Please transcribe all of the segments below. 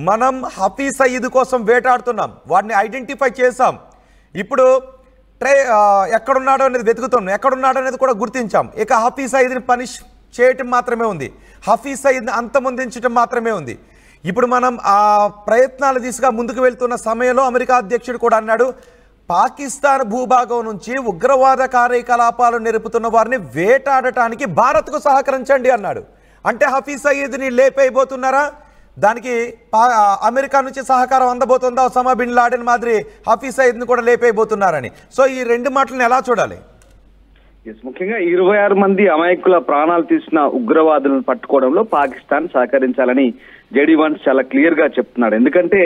మనం హఫీజ్ సయీద్ కోసం వేటాడుతున్నాం, వాడిని ఐడెంటిఫై చేసాం. ఇప్పుడు ఎక్కడున్నాడో అనేది వెతుకుతున్నాం, ఎక్కడున్నాడో అనేది కూడా గుర్తించాం. ఇక హఫీజ్ సయీద్ని పనిష్ చేయటం మాత్రమే ఉంది, హఫీజ్ సయీద్ని అంతమొందించడం మాత్రమే ఉంది. ఇప్పుడు మనం ఆ ప్రయత్నాల దిశగా ముందుకు వెళ్తున్న సమయంలో అమెరికా అధ్యక్షుడు కూడా అన్నాడు, పాకిస్తాన్ భూభాగం నుంచి ఉగ్రవాద కార్యకలాపాలు నెరుపుతున్న వారిని వేటాడటానికి భారత్కు సహకరించండి అన్నాడు. అంటే హఫీజ్ సయీద్ని లేపైపోతున్నారా? దానికి అమెరికా నుంచి సహకారం అందబోతుందా? ఒసామా బిన్ లాడెన్ మాదిరి హఫీజ్ సయీద్ని కూడా లేపైపోతున్నారని. సో ఈ రెండు మాటలను ఎలా చూడాలి? ముఖ్యంగా 26 మంది అమాయకుల ప్రాణాలు తీసిన ఉగ్రవాదులను పట్టుకోవడంలో పాకిస్తాన్ సహకరించాలని జేడీ వాన్స్ చాలా క్లియర్ గా చెప్తున్నాడు. ఎందుకంటే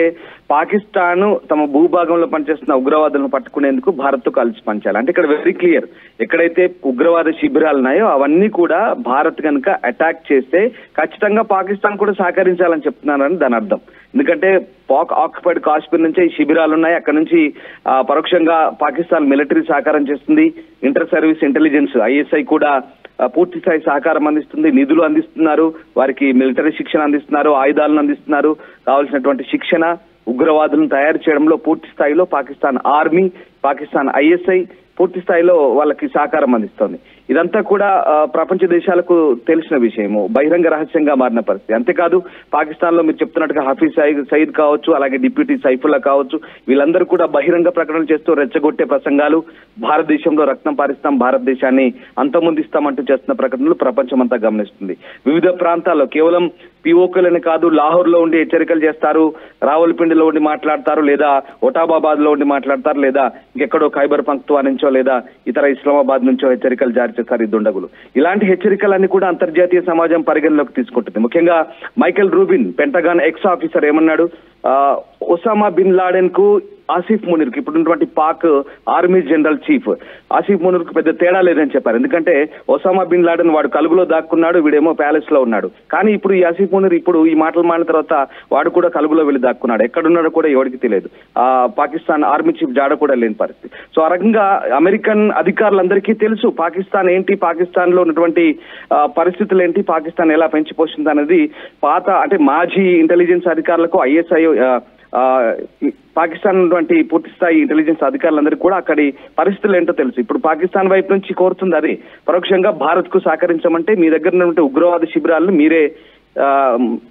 పాకిస్తాన్ తమ భూభాగంలో పనిచేస్తున్న ఉగ్రవాదులను పట్టుకునేందుకు భారత్ తో కలిసి పనిచేయాలి. అంటే ఇక్కడ వెరీ క్లియర్, ఎక్కడైతే ఉగ్రవాద శిబిరాలు ఉన్నాయో అవన్నీ కూడా భారత్ కనుక అటాక్ చేస్తే ఖచ్చితంగా పాకిస్తాన్ కూడా సహకరించాలని చెప్తున్నారని దాని అర్థం. ఎందుకంటే పాక్ ఆక్యుపైడ్ కాశ్మీర్ నుంచే ఈ శిబిరాలు ఉన్నాయి, అక్కడ నుంచి పరోక్షంగా పాకిస్తాన్ మిలిటరీ సహకారం చేస్తుంది. ఇంటర్ సర్వీస్ ఇంటెలిజెన్స్ ఐఎస్ఐ కూడా పూర్తి స్థాయి సహకారం అందిస్తుంది, నిధులు అందిస్తున్నారు, వారికి మిలిటరీ శిక్షణ అందిస్తున్నారు, ఆయుధాలను అందిస్తున్నారు, కావాల్సినటువంటి శిక్షణ, ఉగ్రవాదులను తయారు చేయడంలో పూర్తి స్థాయిలో పాకిస్తాన్ ఆర్మీ, పాకిస్తాన్ ఐఎస్ఐ పూర్తి స్థాయిలో వాళ్ళకి సహకారం అందిస్తోంది. ఇదంతా కూడా ప్రపంచ దేశాలకు తెలిసిన విషయము, బహిరంగ రహస్యంగా మారిన పరిస్థితి. అంతేకాదు పాకిస్తాన్ లో మీరు చెప్తున్నట్టుగా హఫీజ్ సయీద్ కావచ్చు, అలాగే డిప్యూటీ సైఫుల్లా కావచ్చు, వీళ్ళందరూ కూడా బహిరంగ ప్రకటనలు చేస్తూ రెచ్చగొట్టే ప్రసంగాలు, భారతదేశంలో రక్తం పారిస్తాం, భారతదేశాన్ని అంతమొందిస్తామంటూ చేస్తున్న ప్రకటనలు ప్రపంచం అంతా గమనిస్తుంది. వివిధ ప్రాంతాల్లో కేవలం పిఓకేలని కాదు, లాహోర్ లో ఉండి హెచ్చరికలు చేస్తారు, రావల్పిండిలో ఉండి మాట్లాడతారు, లేదా ఒటాబాబాద్ లో ఉండి మాట్లాడతారు, లేదా ఇంకెక్కడో ఖైబర్ పఖ్తూన్ఖ్వా నుంచో లేదా ఇతర ఇస్లామాబాద్ నుంచో హెచ్చరికలు జారీ చేస్తారు ఈ దుండగులు. ఇలాంటి హెచ్చరికలన్నీ కూడా అంతర్జాతీయ సమాజం పరిగణలోకి తీసుకుంటుంది. ముఖ్యంగా Michael Rubin pentagon X officer ఏమన్నాడు, ఒసామా బిన్ లాడెన్ కు ఆసిఫ్ మునీర్ కి, ఇప్పుడున్నటువంటి Pak army general chief Asif Munir కు పెద్ద తేడా లేదని చెప్పారు. ఎందుకంటే ఒసామా బిన్ లాడెన్ వాడు కలుగులో దాక్కున్నాడు, వీడేమో ప్యాలెస్ లో ఉన్నాడు. కానీ ఇప్పుడు ఈ ఆసిఫ్ మునీర్ ఇప్పుడు ఈ మాటలు మాడిన తర్వాత వాడు కూడా కలుగులో వెళ్ళి దాక్కున్నాడు, ఎక్కడున్నాడో కూడా ఎవరికి తెలియదు. పాకిస్తాన్ ఆర్మీ చీఫ్ జాడ కూడా లేని పరిస్థితి. సో ఆ రకంగా అమెరికన్ అధికారులందరికీ తెలుసు పాకిస్తాన్ ఏంటి, పాకిస్తాన్ లో ఉన్నటువంటి పరిస్థితులు ఏంటి, పాకిస్తాన్ ఎలా పెంచి పోషింది అనేది పాత అంటే మాజీ ఇంటెలిజెన్స్ అధికారులకు ఐఎస్ఐ పాకిస్తాన్ ఉన్నటువంటి పూర్తి స్థాయి ఇంటెలిజెన్స్ అధికారులందరికీ కూడా అక్కడి పరిస్థితులు ఏంటో తెలుసు. ఇప్పుడు పాకిస్తాన్ వైపు నుంచి కోరుతుంది అది పరోక్షంగా భారత్ కు సహకరించమంటే మీ దగ్గర ఉన్నటువంటి ఉగ్రవాద శిబిరాలను మీరే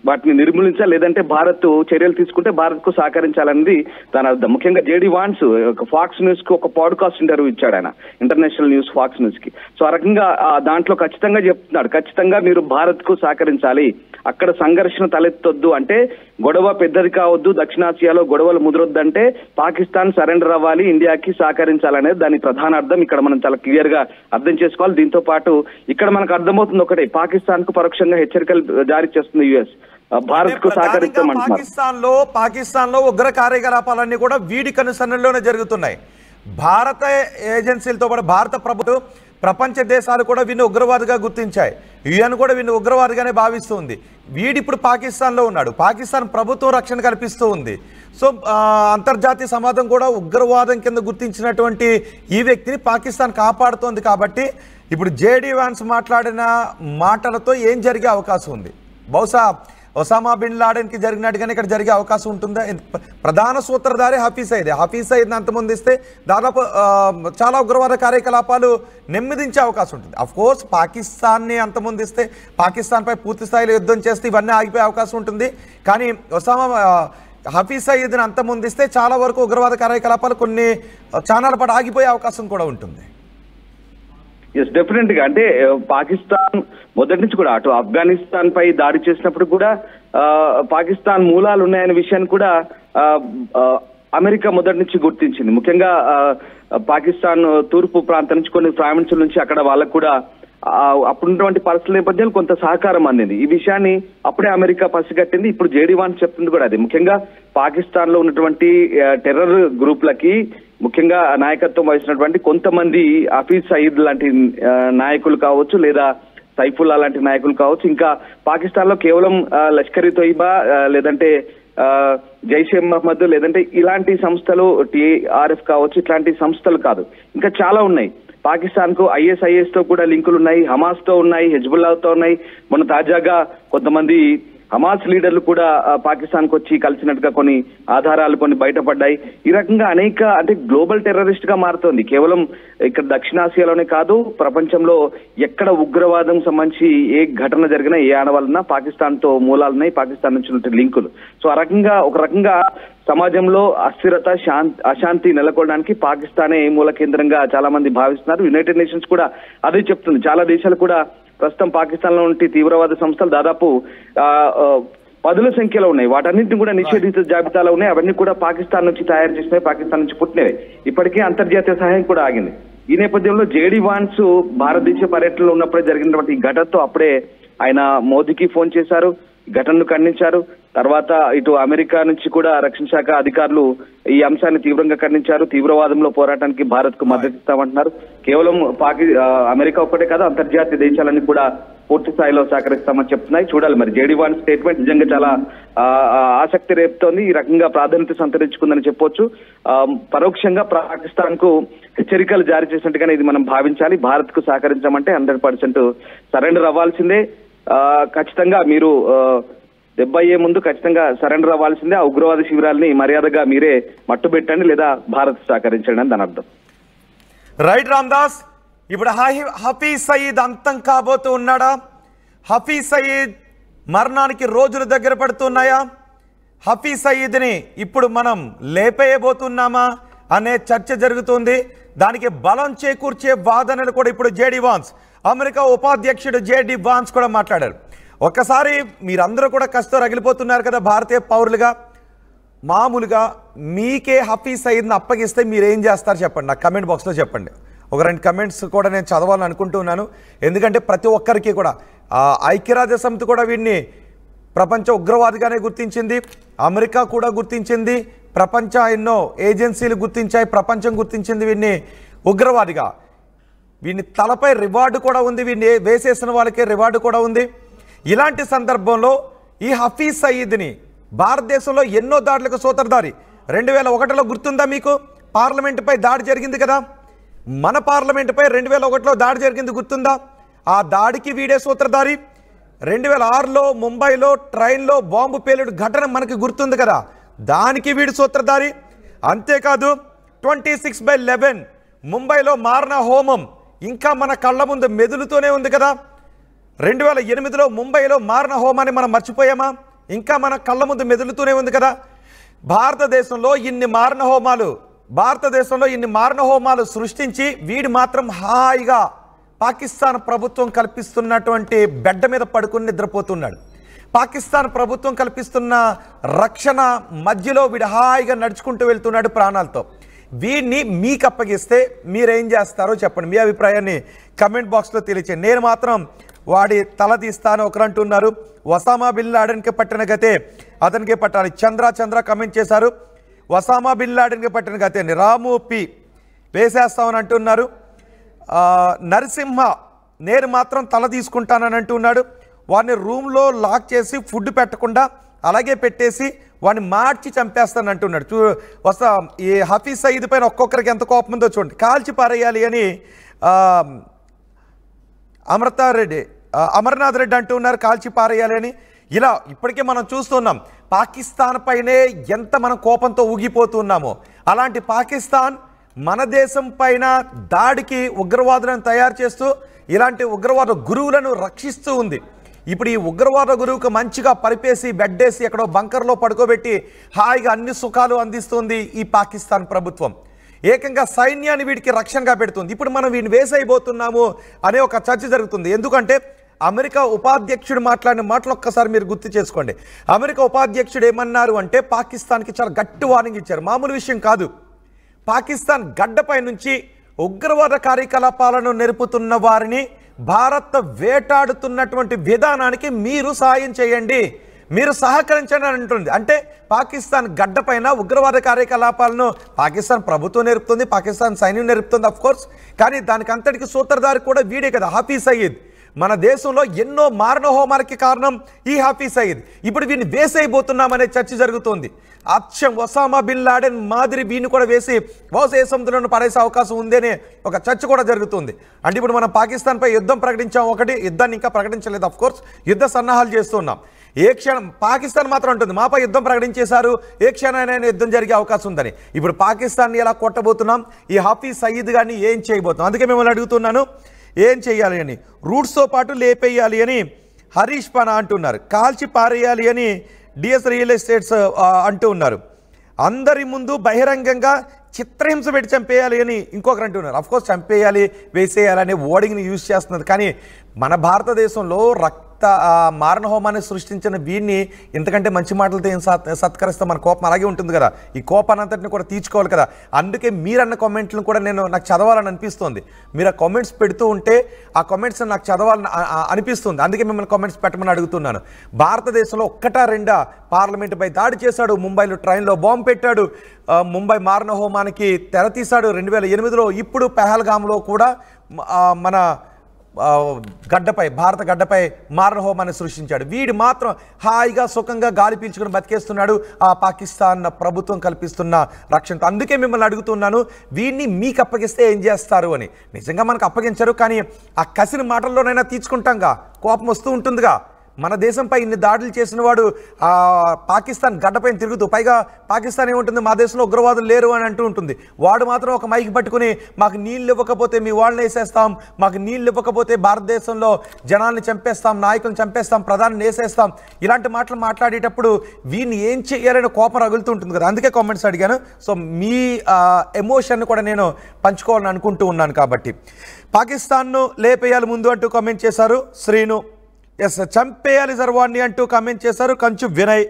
వాటిని నిర్మూలించాలి, లేదంటే భారత్ చర్యలు తీసుకుంటే భారత్ కు సహకరించాలనేది దాని అర్థం. ముఖ్యంగా జేడీ వాన్స్ ఫాక్స్ న్యూస్ కు ఒక పాడ్కాస్ట్ ఇంటర్వ్యూ ఇచ్చాడు ఆయన, ఇంటర్నేషనల్ న్యూస్ ఫాక్స్ న్యూస్ కి. సో ఆ రకంగా దాంట్లో ఖచ్చితంగా చెప్తున్నాడు, ఖచ్చితంగా మీరు భారత్ కు సహకరించాలి, అక్కడ సంఘర్షణ తలెత్తొద్దు, అంటే గొడవ పెద్దది కావద్దు, దక్షిణాసియాలో గొడవలు ముదరొద్దంటే పాకిస్తాన్ సరెండర్ అవ్వాలి, ఇండియాకి సహకరించాలనేది దాని ప్రధాన అర్థం. ఇక్కడ మనం చాలా క్లియర్ గా అర్థం చేసుకోవాలి. దీంతో పాటు ఇక్కడ మనకు అర్థమవుతుంది ఒకటే, పాకిస్తాన్ కు పరోక్షంగా హెచ్చరికలు జారీ చేస్తుంది యుఎస్, భారత్ కు సహకరిస్తామంటున్నారు. పాకిస్తాన్ లో ఉగ్ర కార్యకలాపాలన్నీ కూడా వీడి కనుసన్నల్లోనే జరుగుతున్నాయి. భారత ఏజెన్సీలతో పాటు భారత ప్రభుత్వం, ప్రపంచ దేశాలు కూడా వీడిని ఉగ్రవాదిగా గుర్తించాయి, యుఎన్ కూడా వీడిని ఉగ్రవాదిగానే భావిస్తుంది. వీడిప్పుడు పాకిస్తాన్లో ఉన్నాడు, పాకిస్తాన్ ప్రభుత్వం రక్షణ కల్పిస్తూ ఉంది. సో అంతర్జాతీయ సమాజం కూడా ఉగ్రవాదం కింద గుర్తించినటువంటి ఈ వ్యక్తిని పాకిస్తాన్ కాపాడుతోంది. కాబట్టి ఇప్పుడు జేడీ వాన్స్ మాట్లాడిన మాటలతో ఏం జరిగే అవకాశం ఉంది? బహుశా ఒసామా బిన్ లాడెన్కి జరిగినట్టుగానే ఇక్కడ జరిగే అవకాశం ఉంటుందా? ప్రధాన సూత్రధారి హఫీజ్ సయీద్, హఫీజ్ సయీద్ని అంతమొందిస్తే దాదాపు చాలా ఉగ్రవాద కార్యకలాపాలు నెమ్మదించే అవకాశం ఉంటుంది. అఫ్కోర్స్ పాకిస్తాన్ని అంతమొందిస్తే, పాకిస్తాన్పై పూర్తి స్థాయిలో యుద్ధం చేస్తే ఇవన్నీ ఆగిపోయే అవకాశం ఉంటుంది. కానీ హఫీజ్ సయీద్ని అంతమొందిస్తే చాలా వరకు ఉగ్రవాద కార్యకలాపాలు కొన్ని చానాల పాటు ఆగిపోయే అవకాశం కూడా ఉంటుంది. ఎస్, డెఫినెట్ గా. అంటే పాకిస్తాన్ మొదటి నుంచి కూడా అటు ఆఫ్ఘనిస్తాన్ పై దాడి చేసినప్పుడు కూడా పాకిస్తాన్ మూలాలు ఉన్నాయనే విషయాన్ని కూడా అమెరికా మొదటి నుంచి గుర్తించింది. ముఖ్యంగా పాకిస్తాన్ తూర్పు ప్రాంతం నుంచి కొన్ని ప్రావిన్సుల నుంచి అక్కడ వాళ్ళకు కూడా అప్పుడున్నటువంటి పరిస్థితుల నేపథ్యంలో కొంత సహకారం అందింది. ఈ విషయాన్ని అప్పుడే అమెరికా పసిగట్టింది. ఇప్పుడు జేడీ వాన్స్ చెప్తుంది కూడా అది. ముఖ్యంగా పాకిస్తాన్ లో ఉన్నటువంటి టెర్రర్ గ్రూప్లకి ముఖ్యంగా నాయకత్వం వహించినటువంటి కొంతమంది హఫీజ్ సయీద్ లాంటి నాయకులు కావచ్చు, లేదా సైఫుల్లా లాంటి నాయకులు కావచ్చు, ఇంకా పాకిస్తాన్ లో కేవలం లష్కర్ ఇ తోయిబా లేదంటే జైషే మహమ్మద్ లేదంటే ఇలాంటి సంస్థలు, టిఆర్ఎఫ్ కావచ్చు, ఇట్లాంటి సంస్థలు కాదు, ఇంకా చాలా ఉన్నాయి. పాకిస్తాన్ కు ఐఎస్ఐఎస్ తో కూడా లింకులు ఉన్నాయి, హమాస్ తో ఉన్నాయి, హెజ్బుల్లాతో ఉన్నాయి. మొన్న తాజాగా కొంతమంది హమాస్ లీడర్లు కూడా పాకిస్తాన్కి వచ్చి కలిసినట్టుగా కొన్ని ఆధారాలు కొన్ని బయటపడ్డాయి. ఈ రకంగా అనేక అంటే గ్లోబల్ టెర్రరిస్ట్ గా మారుతోంది. కేవలం ఇక్కడ దక్షిణాసియాలోనే కాదు, ప్రపంచంలో ఎక్కడ ఉగ్రవాదం సంబంధించి ఏ ఘటన జరిగినా, ఏ ఆనవాళ్ళున్నా పాకిస్తాన్ తో మూలాలున్నాయి, పాకిస్తాన్ నుంచి ఉన్న లింకులు. సో ఒక రకంగా సమాజంలో అస్థిరత అశాంతి నెలకొనడానికి పాకిస్తానే మూల కేంద్రంగా చాలా మంది భావిస్తున్నారు. యునైటెడ్ నేషన్స్ కూడా అదే చెప్తుంది. చాలా దేశాలు కూడా ప్రస్తుతం పాకిస్తాన్ లో ఉంటే తీవ్రవాద సంస్థలు దాదాపు 10ల సంఖ్యలో ఉన్నాయి. వాటన్నింటిని కూడా నిషేధిత జాబితాలో ఉన్నాయి. అవన్నీ కూడా పాకిస్తాన్ నుంచి తయారు చేసినవి, పాకిస్తాన్ నుంచి పుట్టినవి. ఇప్పటికే అంతర్జాతీయ సహాయం కూడా ఆగింది. ఈ నేపథ్యంలో జేడీ వాన్స్ భారతదేశ పర్యటనలో ఉన్నప్పుడే జరిగినటువంటి ఈ ఘటనతో అప్పుడే ఆయన మోదీకి ఫోన్ చేశారు, ఘటనను ఖండించారు. తర్వాత ఇటు అమెరికా నుంచి కూడా రక్షణ శాఖ అధికారులు ఈ అంశాన్ని తీవ్రంగా ఖండించారు. తీవ్రవాదంలో పోరాటానికి భారత్ కు మద్దతు ఇస్తామంటున్నారు. కేవలం అమెరికా ఒక్కటే కాదు, అంతర్జాతీయ దేశాలన్నీ కూడా పూర్తి స్థాయిలో సహకరిస్తామని చెప్తున్నాయి. చూడాలి మరి జేడీ వాన్ స్టేట్మెంట్ నిజంగా చాలా ఆసక్తి రేపుతోంది. ఈ రకంగా ప్రాధాన్యత సంతరించుకుందని చెప్పొచ్చు. పరోక్షంగా పాకిస్తాన్ కు హెచ్చరికలు జారీ చేసినట్టుగానే ఇది మనం భావించాలి. భారత్ కు సహకరించామంటే 100% సరెండర్ అవ్వాల్సిందే. ఖచ్చితంగా మీరు దెబ్బ అయ్యే ముందు ఖచ్చితంగా సరెండర్ అవ్వాల్సిందే. ఆ ఉగ్రవాద శిబిరాల్ని మర్యాదగా మీరే మట్టుబెట్టండి, లేదా భారత్ సహకరించండి అని దాని అర్థం. రైట్ రామ్దాస్, ఇప్పుడు హఫీజ్ సయీద్ అంతం కాబోతూ ఉన్నాడా? హఫీజ్ సయీద్ మరణానికి రోజులు దగ్గర పడుతున్నాయా? హఫీజ్ సయీద్ని ఇప్పుడు మనం లేపేయబోతున్నామా అనే చర్చ జరుగుతుంది. దానికి బలం చేకూర్చే వాదనలు కూడా ఇప్పుడు జేడీ వాన్స్, అమెరికా ఉపాధ్యక్షుడు జేడీ వాన్స్ కూడా మాట్లాడారు. ఒక్కసారి మీరందరూ కూడా కష్టం రగిలిపోతున్నారు కదా భారతీయ పౌరులుగా. మామూలుగా మీకే హఫీజ్ సయీద్ని అప్పగిస్తే మీరు ఏం చేస్తారు చెప్పండి, నాకు కమెంట్ బాక్స్లో చెప్పండి. ఒక 2 కమెంట్స్ కూడా నేను చదవాలని అనుకుంటున్నాను. ఎందుకంటే ప్రతి ఒక్కరికి కూడా ఐక్యరాజ్య సమితి కూడా వీడిని ప్రపంచ ఉగ్రవాదిగానే గుర్తించింది, అమెరికా కూడా గుర్తించింది, ప్రపంచ ఎన్నో ఏజెన్సీలు గుర్తించాయి, ప్రపంచం గుర్తించింది వీడిని ఉగ్రవాదిగా. వీడిని తలపై రివార్డు కూడా ఉంది, వీడిని వేసేసిన వాళ్ళకే రివార్డు కూడా ఉంది. ఇలాంటి సందర్భంలో ఈ హఫీజ్ సయీద్ని భారతదేశంలో ఎన్నో దాడులకు సూత్రధారి. 2001లో గుర్తుందా మీకు? పార్లమెంటుపై దాడి జరిగింది కదా, మన పార్లమెంటుపై 2001లో దాడి జరిగింది గుర్తుందా? ఆ దాడికి వీడే సూత్రధారి. 2006లో ముంబైలో ట్రైన్లో బాంబు పేలుడు ఘటన మనకి గుర్తుంది కదా, దానికి వీడు సూత్రధారి. అంతేకాదు 26/11 ముంబైలో మారణ హోమం ఇంకా మన కళ్ళ ముందు మెదులుతూనే ఉంది కదా. 2008లో ముంబైలో మారణ హోమాన్ని మనం మర్చిపోయామా? ఇంకా మన కళ్ళ ముందు మెదులుతూనే ఉంది కదా. భారతదేశంలో ఇన్ని మారణ హోమాలు సృష్టించి వీడు మాత్రం హాయిగా పాకిస్తాన్ ప్రభుత్వం కల్పిస్తున్నటువంటి బెడ్ మీద పడుకుని నిద్రపోతున్నాడు. పాకిస్తాన్ ప్రభుత్వం కల్పిస్తున్న రక్షణ మధ్యలో వీడు హాయిగా నడుచుకుంటూ వెళ్తున్నాడు ప్రాణాలతో. వీడిని మీకు అప్పగిస్తే మీరేం చేస్తారో చెప్పండి, మీ అభిప్రాయాన్ని కమెంట్ బాక్స్లో తెలియచేయండి. నేను మాత్రం వాడి తల తీస్తాను. ఒకరు అంటున్నారు ఒసామా బిన్ లాడెన్కి పట్టిన గతే అతనికి పట్టాలి. చంద్ర కమెంట్ చేశారు, ఒసామా బిన్ లాడెన్కి పట్టిన గతే అండి. రాము పి వేసేస్తామని అంటున్నారు. నరసింహ నేను మాత్రం తల తీసుకుంటానని అంటున్నాడు. వాడిని రూమ్లో లాక్ చేసి ఫుడ్ పెట్టకుండా అలాగే పెట్టేసి వాడిని మార్చి చంపేస్తాను అంటున్నాడు. ఈ హఫీజ్ సయీద్ పైన ఒక్కొక్కరికి ఎంత కోపం ఉందో చూడండి. కాల్చి పారేయాలి అని అమర్నాథ్ రెడ్డి అంటున్నారు, కాల్చి పారేయాలి అని. ఇలా ఇప్పటికే మనం చూస్తున్నాం పాకిస్తాన్ పైనే ఎంత మనం కోపంతో ఊగిపోతున్నామో. అలాంటి పాకిస్తాన్ మన దేశం పైన దాడికి ఉగ్రవాదులను తయారు చేస్తూ ఇలాంటి ఉగ్రవాద గురువులను రక్షిస్తూ ఉంది. ఇప్పుడు ఈ ఉగ్రవాద గురువుకు మంచిగా పరిపేసి బెడ్డేసి ఎక్కడో బంకర్లో పడుకోబెట్టి హాయిగా అన్ని సుఖాలు అందిస్తుంది ఈ పాకిస్తాన్ ప్రభుత్వం. ఏకంగా సైన్యాన్ని వీడికి రక్షణగా పెడుతుంది. ఇప్పుడు మనం వీడిని వేసైపోతున్నాము అనే ఒక చర్చ జరుగుతుంది. ఎందుకంటే అమెరికా ఉపాధ్యక్షుడు మాట్లాడిన మాటలు ఒక్కసారి మీరు గుర్తు చేసుకోండి. అమెరికా ఉపాధ్యక్షుడు ఏమన్నారు అంటే పాకిస్తాన్కి చాలా గట్టి వార్నింగ్ ఇచ్చారు. మామూలు విషయం కాదు. పాకిస్తాన్ గడ్డపై నుంచి ఉగ్రవాద కార్యకలాపాలను నెరుపుతున్న వారిని భారత్ వేటాడుతున్నటువంటి విధానానికి మీరు సాయం చేయండి, మీరు సహకరించండి అని అంటుంది. అంటే పాకిస్తాన్ గడ్డపైన ఉగ్రవాద కార్యకలాపాలను పాకిస్తాన్ ప్రభుత్వం నేర్పుతుంది, పాకిస్తాన్ సైన్యం నేర్పుతుంది అఫ్కోర్స్. కానీ దానికి అంతటికి సూత్రధారి కూడా వీడే కదా, హఫీజ్ సయీద్. మన దేశంలో ఎన్నో మారణ హోమాలకి కారణం ఈ హఫీజ్ సయీద్. ఇప్పుడు వీడిని వేసేయబోతున్నామనే చర్చ జరుగుతోంది. అచ్చం ఒసామా బిన్ లాడెన్ మాదిరి వీడిని కూడా వేసి బహుశా ఏ సముద్రంలో పడేసే అవకాశం ఉందనే ఒక చర్చ కూడా జరుగుతుంది. అంటే ఇప్పుడు మనం పాకిస్తాన్పై యుద్ధం ప్రకటించాం, ఒకటి యుద్ధాన్ని ఇంకా ప్రకటించలేదు అఫ్కోర్స్, యుద్ధ సన్నాహాలు చేస్తున్నాం. ఏ క్షణం పాకిస్తాన్ మాత్రం ఉంటుంది మాపై యుద్ధం ప్రకటించేశారు, ఏ క్షణానైనా యుద్ధం జరిగే అవకాశం ఉందని. ఇప్పుడు పాకిస్తాన్ని ఎలా కొట్టబోతున్నాం, ఈ హాఫీజ్ సయీద్ గారిని ఏం చేయబోతున్నాం? అందుకే మిమ్మల్ని అడుగుతున్నాను, ఏం చేయాలి అని. రూట్స్తో పాటు లేపేయాలి అని హరీష్ పనా అంటున్నారు, కాల్చి పారేయాలి అని డిఎస్ రియల్ ఎస్టేట్స్ అంటూ ఉన్నారు, అందరి ముందు బహిరంగంగా చిత్రహింస పెట్టి చంపేయాలి అని ఇంకొకరు అంటున్నారు. అఫ్కోర్స్ చంపేయాలి, వేసేయాలనే వర్డింగ్ని యూజ్ చేస్తున్నారు. కానీ మన భారతదేశంలో మారణహోమాన్ని సృష్టించిన వీడిని ఇంతకంటే మంచి మాటలతో ఏం సత్కరిస్తే మన కోపం అలాగే ఉంటుంది కదా. ఈ కోపానంతటిని కూడా తీర్చుకోవాలి కదా. అందుకే మీరన్న కామెంట్లను కూడా నాకు చదవాలని అనిపిస్తుంది. మీరు ఆ కామెంట్స్ పెడుతూ ఉంటే ఆ కామెంట్స్ నాకు చదవాలని అనిపిస్తుంది. అందుకే మిమ్మల్ని కామెంట్స్ పెట్టమని అడుగుతున్నాను. భారతదేశంలో ఒక్కటా రెండా పార్లమెంటుపై దాడి చేశాడు, ముంబైలో ట్రైన్లో బాంబు పెట్టాడు, ముంబై మారణహోమానికి తెరతీశాడు 2008లో. ఇప్పుడు పెహల్గామ్లో కూడా మన గడ్డపై, భారత గడ్డపై మారణహోమాన్ని సృష్టించాడు. వీడు మాత్రం హాయిగా సుఖంగా గాలి పీల్చుకుని బతికేస్తున్నాడు ఆ పాకిస్తాన్ ప్రభుత్వం కల్పిస్తున్న రక్షణతో. అందుకే మిమ్మల్ని అడుగుతున్నాను, వీడిని మీకు అప్పగిస్తే ఏం చేస్తారు అని. నిజంగా మనకు అప్పగించరు, కానీ ఆ కసిన మాటల్లోనైనా తీర్చుకుంటాంగా, కోపం వస్తూ ఉంటుందిగా. మన దేశంపై ఇన్ని దాడులు చేసిన వాడు పాకిస్తాన్ గడ్డపైన తిరుగుతూ, పైగా పాకిస్తాన్ ఏముంటుంది, మా దేశంలో ఉగ్రవాదులు లేరు అని అంటూ ఉంటుంది. వాడు మాత్రం ఒక మైక్ పట్టుకుని మాకు నీళ్ళు ఇవ్వకపోతే మీ వాళ్ళని వేసేస్తాం, మాకు నీళ్ళు ఇవ్వకపోతే భారతదేశంలో జనాల్ని చంపేస్తాం, నాయకులను చంపేస్తాం, ప్రధాని వేసేస్తాం, ఇలాంటి మాటలు మాట్లాడేటప్పుడు వీడిని ఏం చేయాలని కోపం రగులుతూ ఉంటుంది కదా. అందుకే కామెంట్స్ అడిగాను. సో మీ ఎమోషన్ కూడా నేను పంచుకోవాలని అనుకుంటూ ఉన్నాను. కాబట్టి పాకిస్తాన్ను లేపేయాలి ముందు అంటూ కామెంట్ చేశారు శ్రీను. ఎస్, చంపేయాలి సర్వాన్ని అంటూ కామెంట్ చేశారు కంచు వినయ్.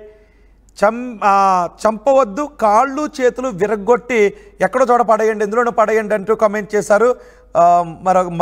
చంపవద్దు, కాళ్ళు చేతులు విరగ్గొట్టి ఎక్కడో చోట పడేయండి, ఎందులోనూ పడేయండి అంటూ కామెంట్ చేశారు మరొక